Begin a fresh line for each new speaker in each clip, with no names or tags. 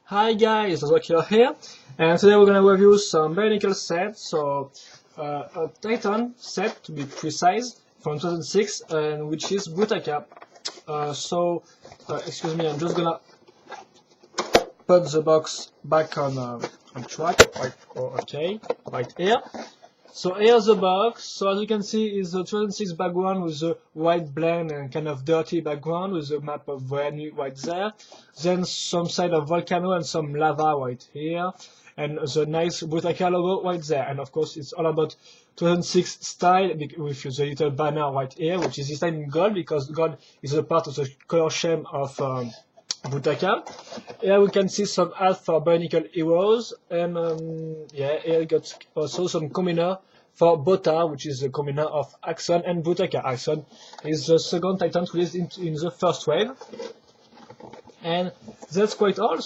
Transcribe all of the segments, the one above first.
Hi guys, Azwakir here, and today we're gonna review some Bionicle sets. A Titan set to be precise from 2006, and which is Brutaka. Excuse me, I'm just gonna put the box back on track. Okay, right here. So here's the box. So as you can see, is the 2006 background with a white blend and kind of dirty background with a map of Brand right there. Then some side of volcano and some lava right here. And the nice Brutaka logo right there. And of course, it's all about 2006 style with the little banner right here, which is this time in gold because gold is a part of the color scheme of Brutaka. Here we can see some ads for Bionicle Heroes, and yeah, here we got also some combiner for Bota, which is the combiner of Axon and Brutaka. Axon is the second Titan released in the first wave, and that's quite all.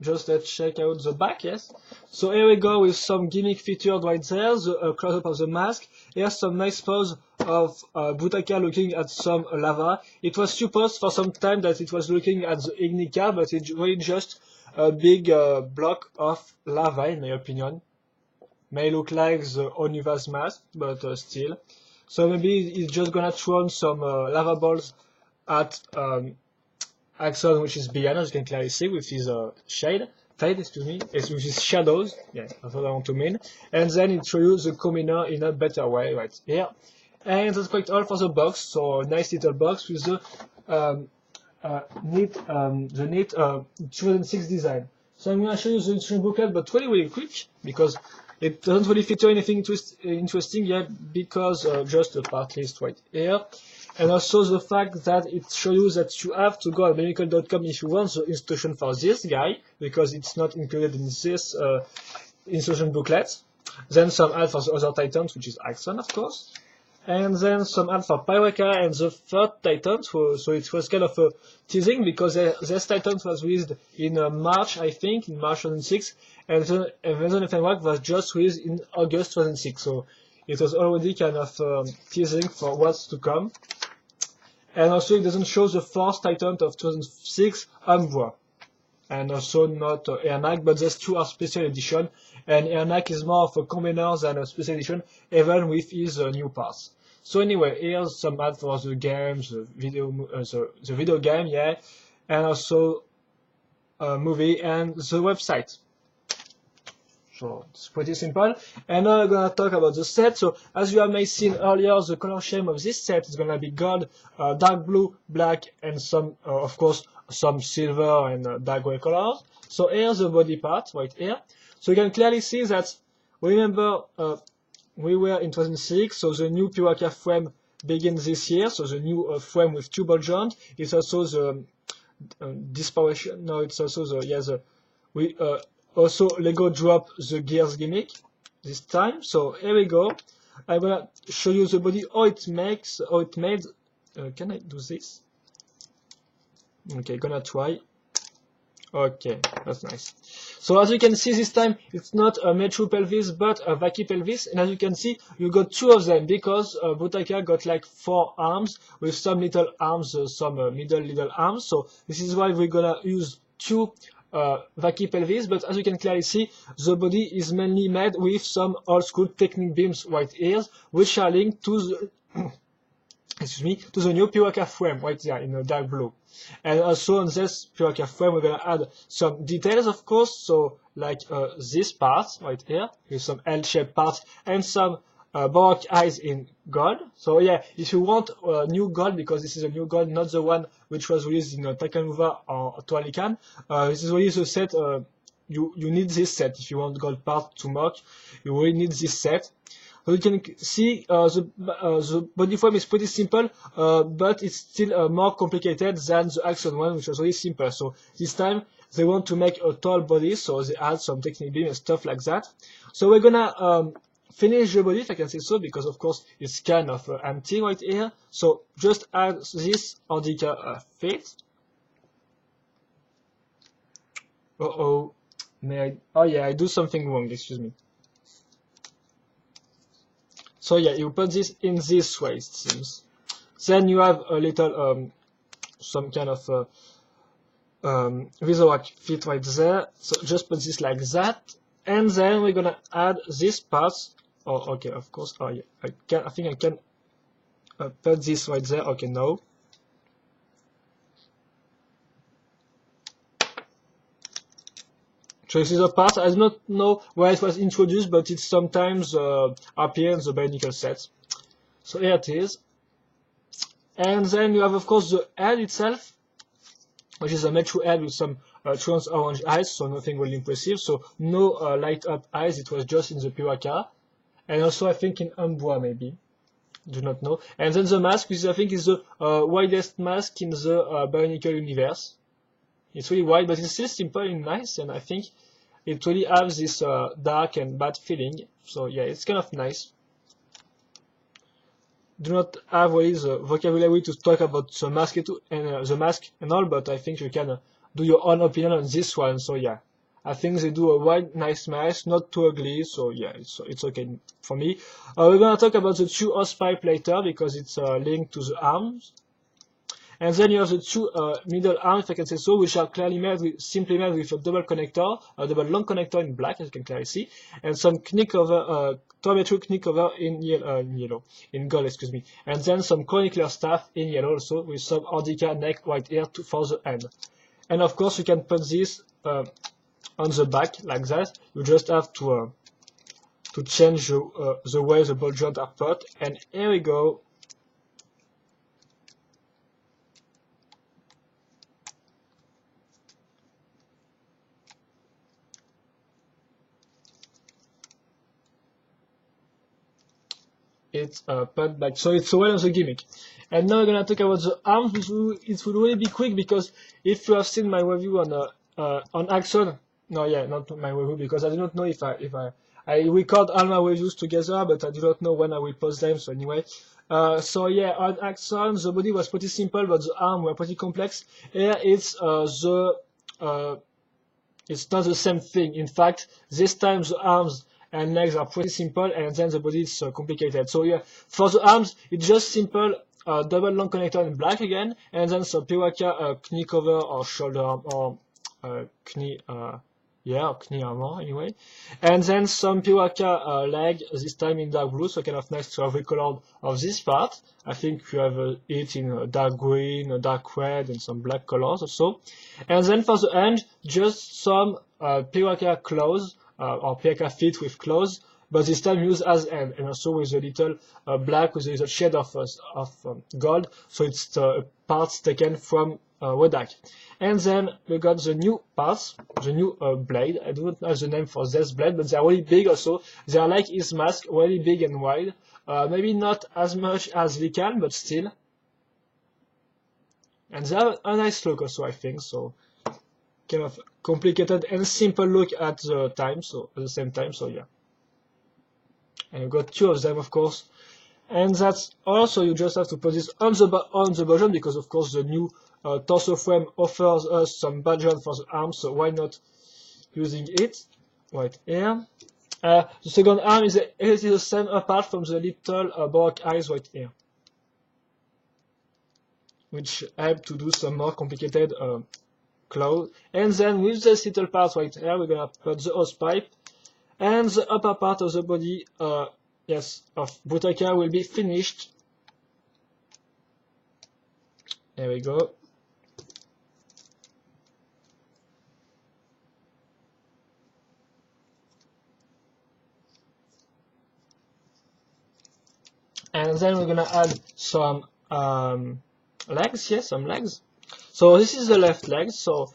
Just let's check out the back, yes. So here we go with some gimmick featured right there, the close-up of the mask. Here's some nice pose of Brutaka looking at some lava. It was supposed for some time that it was looking at the Ignica, but it's really just a big block of lava, in my opinion. May look like the Oniva's mask, but still. So maybe it's just gonna throw some lava balls at Axon, which is behind, as you can clearly see, with his fade, excuse me, with his shadows. Yeah, that's what I want to mean. And then it shows you the combiner in a better way right here. And that's quite all for the box. So a nice little box with the neat 2006 design. So I'm gonna show you the instruction booklet, but really quick because it doesn't really feature anything interesting yet because just a part list right here. And also the fact that it shows you that you have to go at bionicle.com if you want the instruction for this guy, because it's not included in this instruction booklet. Then some ads for the other Titans, which is Axon, of course. And then some ads for Pyreka and the third Titan, so it was kind of a teasing because this Titan was released in March, I think, in March 2006, and then Amazon FNWAC was just released in August 2006, so it was already kind of teasing for what's to come. And also it doesn't show the fourth Titan of 2006, Umbra. And also not Airnac, but these two are special edition, and Airnac is more of a combiner than a special edition, even with his new parts. So anyway, here's some ad for the games, the video game, yeah, and also a movie and the website. So it's pretty simple. And now I'm gonna talk about the set. So as you have may seen earlier, the color scheme of this set is gonna be gold, dark blue, black, and some, of course, some silver and dark gray colors. So here's the body part right here. So you can clearly see that. Remember, we were in 2006, so the new Piraka frame begins this year. So the new frame with two ball joints. It's also the disparation. No, it's also the also Lego drop the gears gimmick this time. So here we go. I'm gonna show you the body, how it made. Can I do this? Okay, gonna try. Okay, that's nice. So as you can see, this time it's not a Metro pelvis but a Vaki pelvis, and as you can see, you got two of them because Brutaka got like 4 arms with some little arms, some middle little arms. So this is why we're gonna use 2 Vaki pelvis, but as you can clearly see, the body is mainly made with some old school technique beams right here, which are linked to the excuse me, to the new Piraka frame right there in a dark blue. And also on this Piraka frame, we're gonna add some details, of course, so like this part right here, with some L-shaped parts and some baroque eyes in gold. So yeah, if you want new gold, because this is a new gold, not the one which was released in Takanuva or Toalikan, this is really the set, you need this set. If you want gold part to mock, you really need this set. So you can see the body frame is pretty simple, but it's still more complicated than the Axon one, which was really simple. So this time they want to make a tall body, so they add some technique beam and stuff like that. So we're gonna finish the body, if I can say so, because of course it's kind of empty right here. So just add this Handicap fit. Oh yeah, I do something wrong, excuse me. So yeah, you put this in this way, it seems. Then you have a little, some kind of with our fit right there. So just put this like that, and then we're gonna add this parts. Oh, okay, of course. Oh yeah, I think I can put this right there. Okay, no. So this is a part, I do not know where it was introduced, but it sometimes appears in the Bionicle set. So here it is. And then you have, of course, the head itself, which is a metro head with some trans orange eyes, so nothing really impressive. So no light up eyes, it was just in the Piraka. And also, I think in Umbra, maybe. Do not know. And then the mask, which I think is the widest mask in the Bionicle universe. It's really wide, but it's still simple and nice, and I think it really has this dark and bad feeling. So yeah, it's kind of nice. Do not have really the vocabulary to talk about the mask and the mask and all, but I think you can do your own opinion on this one. So yeah, I think they do a wide, nice mask, not too ugly. So yeah, it's okay for me. We're gonna talk about the two hosepipe later because it's linked to the arms. And then you have the two middle arms, if I can say so, which are clearly simply made with a double connector, a double long connector in black, as you can clearly see, and some geometric knickover in gold, excuse me. And then some chronicler staff in yellow also, with some Ordica neck right here for the end. And of course, you can put this on the back like that. You just have to change the way the ball joints are put. And here we go. It's put back, so it's one of the gimmick. And now we're gonna talk about the arms, which it will really be quick because if you have seen my review on Axon, no, yeah, not my review because I do not know if I record all my reviews together, but I do not know when I will post them. So anyway, so yeah, on Axon the body was pretty simple, but the arms were pretty complex. Here it's it's not the same thing. In fact, this time the arms and legs are pretty simple, and then the body is complicated. So yeah, for the arms, it's just simple double long connector in black again, and then some Piraka knee cover or shoulder arm or knee armor anyway, and then some Piraka leg, this time in dark blue, so kind of nice to have recolored of this part. I think you have it in dark green, dark red, and some black colors also. And then for the hand, just some Piraka claws. Or Piraka feet with claws, but this time used as hand, and also with a little black with a little shade of gold, so it's the parts taken from Wodak. And then we got the new parts, the new blade. I don't know the name for this blade, but they are really big also. They are like his mask, really big and wide. Maybe not as much as Vikan, but still. And they have a nice look also, I think, so kind of complicated and simple look at the same time, so yeah. And you got two of them, of course, and that's also you just have to put this on the version because of course the new torso frame offers us some badge for the arm, so why not using it right here. The second arm is the same apart from the little baroque eyes right here, which help to do some more complicated claw. And then with this little part right here, we're gonna put the hosepipe, and the upper part of the body, of Brutaka will be finished. There we go. And then we're gonna add some legs, yes, some legs. So this is the left leg, so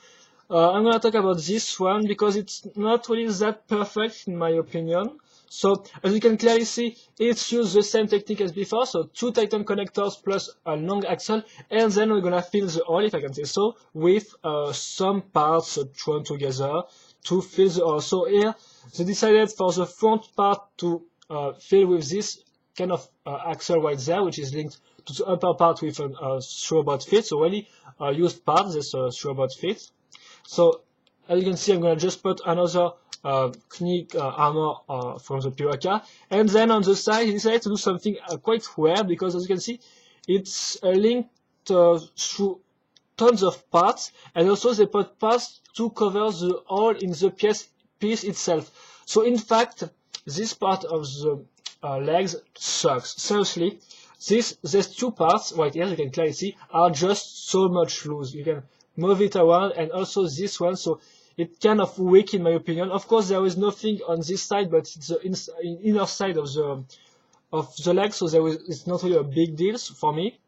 I'm going to talk about this one because it's not really that perfect in my opinion. So as you can clearly see, it's used the same technique as before, so two Titan connectors plus a long axle, and then we're going to fill the hole, if I can say so, with some parts thrown together to fill the hole. So here, they decided for the front part to fill with this kind of axle right there, which is linked to the upper part with a robot fit, so really used part, this robot fit. So as you can see, I'm going to just put another knee armor from the Piraka, and then on the side he decided to do something quite weird because as you can see, it's linked through tons of parts, and also they put parts to cover the hole in the piece itself. So in fact, this part of the legs sucks. Seriously, these two parts right here, you can clearly see, are just so much loose. You can move it around, and also this one, so it's kind of weak in my opinion. Of course, there is nothing on this side, but it's the inner side of the leg, so it's not really a big deal for me.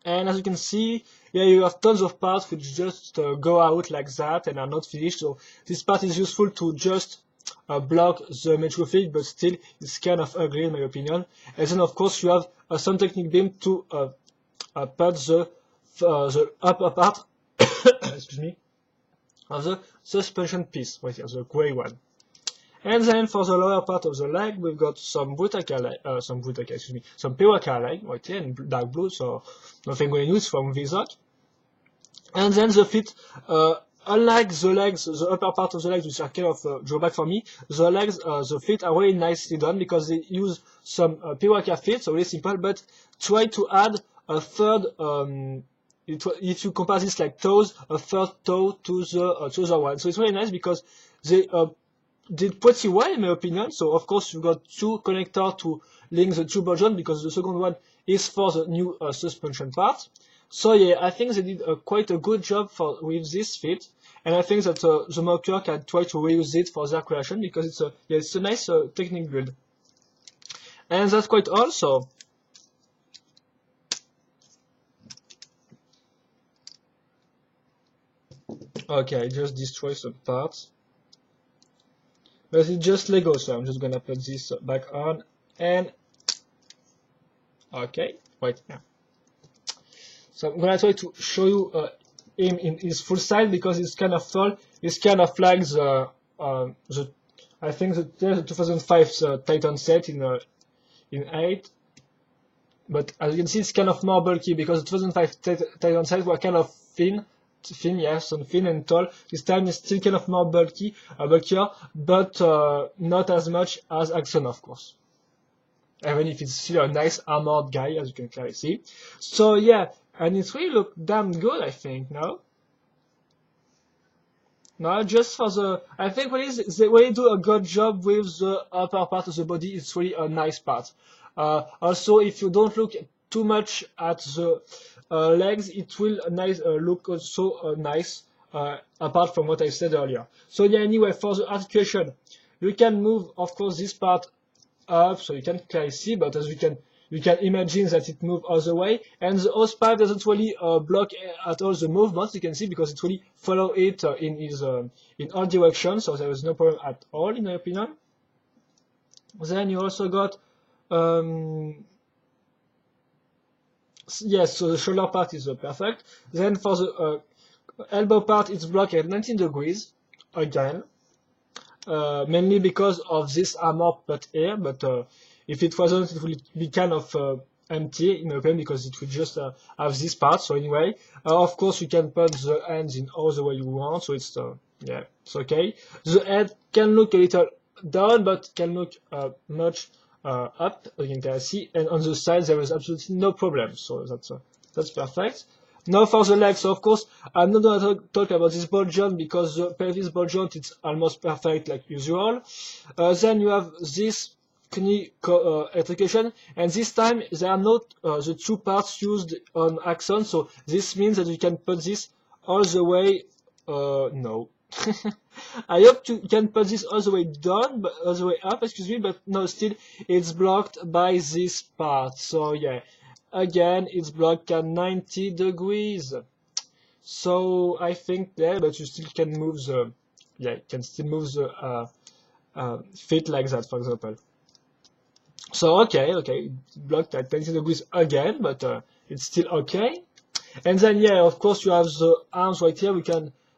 And as you can see, yeah, you have tons of parts which just go out like that and are not finished. So this part is useful to just block the metro feed, but still it's kind of ugly in my opinion. And then of course you have some technique beam to put the upper part excuse me, of the suspension piece right here, the gray one. And then for the lower part of the leg, we've got some Brutaka, some Bionicle leg right here in dark blue, so nothing going use from Vizok. And then the feet, unlike the legs, the upper part of the legs, which are kind of a drawback for me, the feet are really nicely done because they use some Bionicle feet, so really simple, but try to add a third, if you compare this like toes, a third toe to the other one. So it's really nice because they did pretty well in my opinion. So of course you got two connectors to link the two ball joints because the second one is for the new suspension part. So yeah, I think they did quite a good job with this fit, and I think that the maker can try to reuse it for their creation because it's a nice technique build. And that's quite all. So okay, I just destroy some parts. But it's just Lego, so I'm just gonna put this back on, and okay, right now. So I'm gonna try to show you him in his full size because it's kind of tall. It's kind of like I think the 2005 Titan set in 8. But as you can see, it's kind of more bulky because the 2005 Titan set were kind of thin, yes, and thin and tall. This time it's still kind of more bulkier, but not as much as Action, of course. Even if it's still a nice armored guy, as you can clearly see. So yeah, and it really look damn good, I think, no? No, just for I think they really do a good job with the upper part of the body. It's really a nice part. Also, if you don't look too much at the legs, it will look also nice, apart from what I said earlier. So yeah, anyway, for the articulation, you can move, of course, this part up, so you can clearly see, but as you can imagine that it moves all the way, and the hose pipe doesn't really block at all the movements, you can see, because it really follow it in all directions, so there is no problem at all, in my opinion. Then you also got yes, so the shoulder part is perfect. Then for the elbow part, it's blocked at 19 degrees, again, mainly because of this armor put here, but if it wasn't, it would be kind of empty, in my opinion, because it would just have this part. So anyway, of course, you can put the hands in all the way you want, so it's, yeah, it's okay. The head can look a little down, but can look much up, as you can see, and on the side there is absolutely no problem, so that's perfect. Now for the legs, so of course I'm not going to talk about this ball joint because the pelvis ball joint is almost perfect like usual. Then you have this knee articulation, and this time they are not the two parts used on Axon, so this means that you can put this all the way, no. I hope you can put this all the way down, but all the way up, excuse me, but no, still it's blocked by this part. So yeah, again it's blocked at 90 degrees. So I think there, but you still can move the, yeah, you can still move the feet like that, for example. So okay, it's blocked at 90 degrees again, but it's still okay. And then yeah, of course you have the arms right here,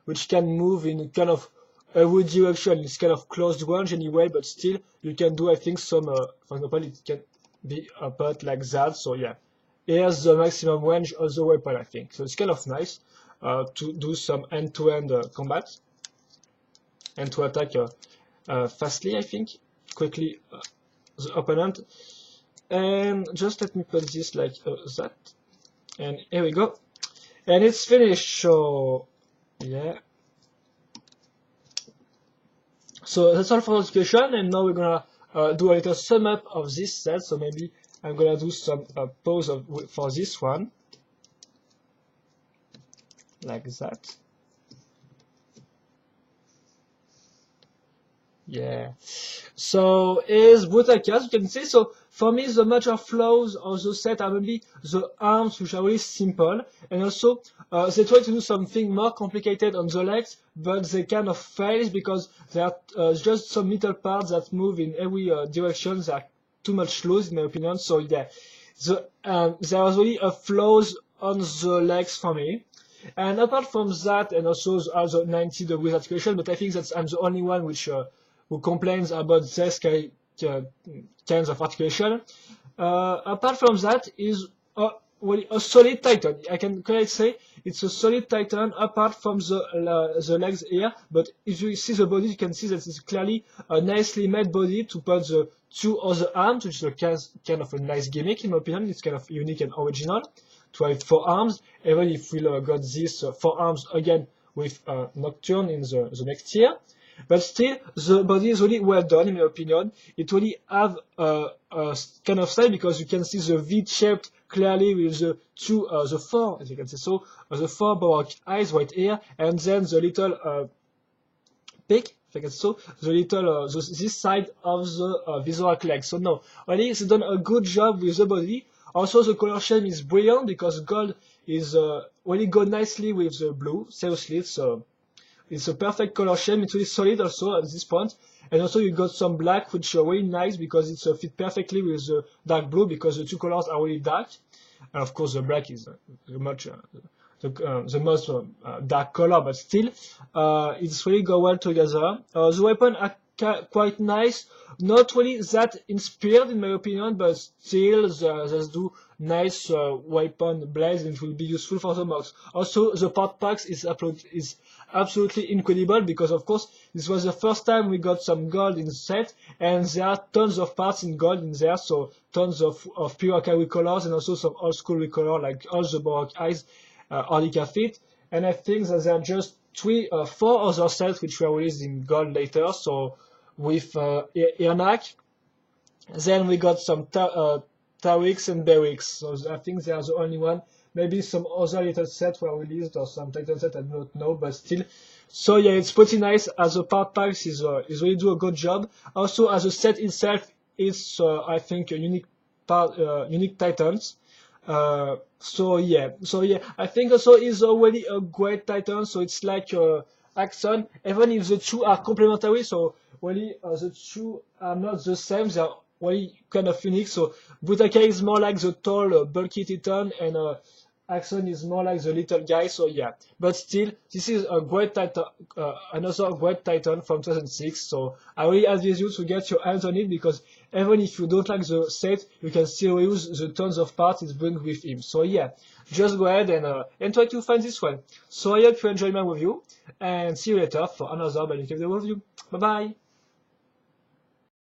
which can move in kind of every direction. It's kind of closed range anyway, but still you can do, I think, some, for example, it can be put like that. So yeah, here's the maximum range of the weapon, I think. So it's kind of nice to do some end-to-end combat and to attack fastly, I think, quickly the opponent. And just let me put this like that, and here we go. And it's finished, so yeah. So that's all for education, and now we're gonna do a little sum up of this set. So maybe I'm gonna do some pause for this one, like that. Yeah. So is Brutaka, as you can see. So for me, the major flaws of the set are maybe the arms, which are really simple, and also they try to do something more complicated on the legs, but they kind of fail because there are just some little parts that move in every direction. They are too much loose, in my opinion. So yeah, there was really a flaws on the legs for me. And apart from that, and also the other 90 degrees articulation, but I think that I'm the only one which who complains about this kinds of articulation. Apart from that, is well, a solid Titan. I can clearly say it's a solid Titan apart from the legs here. But if you see the body, you can see that it's clearly a nicely made body to put the two other arms, which is a kind of a nice gimmick in my opinion. It's kind of unique and original to have 4 arms. Even if we got these 4 arms again with Nocturne in the next year. But still, the body is really well done, in my opinion. It really have a kind of style because you can see the V-shaped clearly with the 4, as you can see. So the 4 baroque eyes, white hair, and then the little peak, if I can see. So the little this side of the visual leg. So no, really, it's done a good job with the body. Also, the color scheme is brilliant because gold is really go nicely with the blue. Seriously, so it's a perfect color scheme. It's really solid also at this point. And also you got some black, which are really nice because it's fit perfectly with the dark blue because the two colors are really dark. And of course the black is the most dark color, but still it's really go well together. The weapon are quite nice. Not really that inspired in my opinion, but still they do nice weapon blades and it will be useful for the mocks. Also the part packs is absolutely incredible because of course this was the first time we got some gold in the set and there are tons of parts in gold in there, so tons of pure Akawi colors and also some old school color like all the baroque eyes, Orlica fit, and I think that there are just 4 other sets which were released in gold later, so with Irnak. Then we got some Tawix and Berix, so I think they are the only one. Maybe some other little sets were released or some Titan set, I do not know, but still. So yeah, it's pretty nice as a part packs is really do a good job. Also as a set itself, it's I think a unique Titans. So yeah, I think also is already a great Titan. So it's like Axon, even if the two are complementary. So really the two are not the same. They are really kind of unique. So Brutaka is more like the tall, bulky Titan, and Axon is more like the little guy. So yeah, but still, this is a great Titan, another great Titan from 2006. So I really advise you to get your hands on it because even if you don't like the set, you can still use the tons of parts it brings with him. So yeah, just go ahead and try to find this one. So I hope you enjoyed my review and see you later for another Bionicle review. Bye bye.